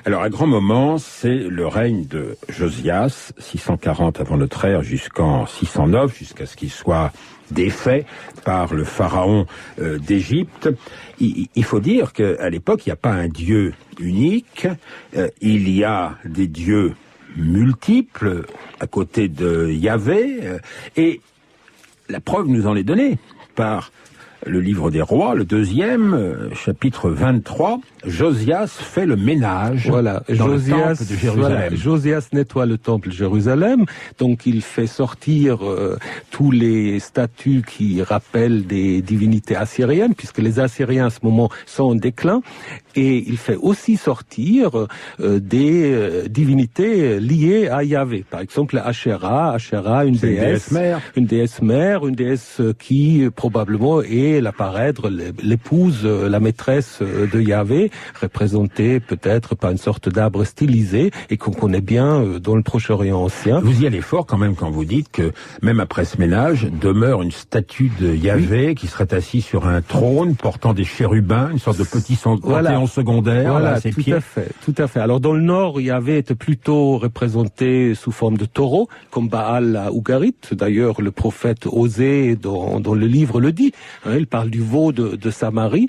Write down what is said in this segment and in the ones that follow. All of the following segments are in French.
Alors, un grand moment, c'est le règne de Josias, 640 avant notre ère jusqu'en 609, jusqu'à ce qu'il soit défait par le pharaon d'Égypte. Il faut dire qu'à l'époque, il n'y a pas un dieu unique, il y a des dieux multiples à côté de Yahvé, et la preuve nous en est donnée par le livre des rois, le 2e, chapitre 23, Josias fait le ménage dans le temple de Jérusalem. Josias nettoie le temple de Jérusalem, donc il fait sortir tous les statues qui rappellent des divinités assyriennes, puisque les Assyriens à ce moment sont en déclin, et il fait aussi sortir des divinités liées à Yahvé. Par exemple, Asherah, une déesse mère, une déesse qui probablement est la parèdre, l'épouse, la maîtresse de Yahvé, représentée peut-être par une sorte d'arbre stylisé et qu'on connaît bien dans le Proche-Orient ancien. Vous y allez fort quand même quand vous dites que même après ce ménage demeure une statue de Yahvé qui serait assis sur un trône portant des chérubins, une sorte de petit panthéon secondaire. Voilà, à ses pieds. Tout à fait. Alors dans le nord, Yahvé était plutôt représenté sous forme de taureau, comme Baal à Ougarit. D'ailleurs, le prophète Osée dans le livre le dit. Il parle du veau de Samarie.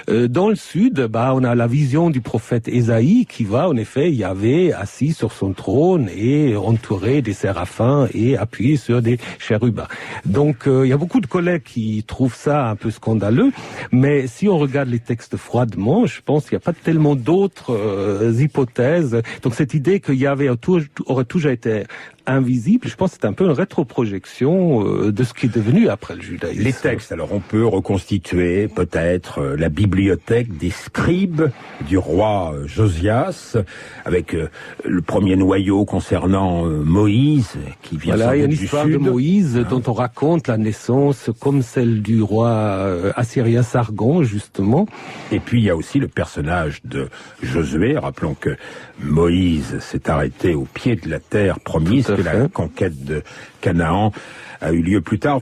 Dans le sud, on a la vision du prophète Ésaïe qui voit en effet Yahvé assis sur son trône et entouré des séraphins et appuyé sur des chérubins. Donc il y a beaucoup de collègues qui trouvent ça un peu scandaleux, mais si on regarde les textes froidement, je pense qu'il n'y a pas tellement d'autres hypothèses. Donc cette idée que Yahvé aurait toujours été invisible, je pense que c'est un peu une rétroprojection de ce qui est devenu après le judaïsme. Les textes, alors on peut reconstituer peut-être la bibliothèque des scribes du roi Josias, avec le premier noyau concernant Moïse, qui vient il y a une du histoire sud. de Moïse dont on raconte la naissance comme celle du roi assyrien Sargon, justement. Et puis il y a aussi le personnage de Josué. Rappelons que Moïse s'est arrêté au pied de la terre promise, que la conquête de Canaan a eu lieu plus tard.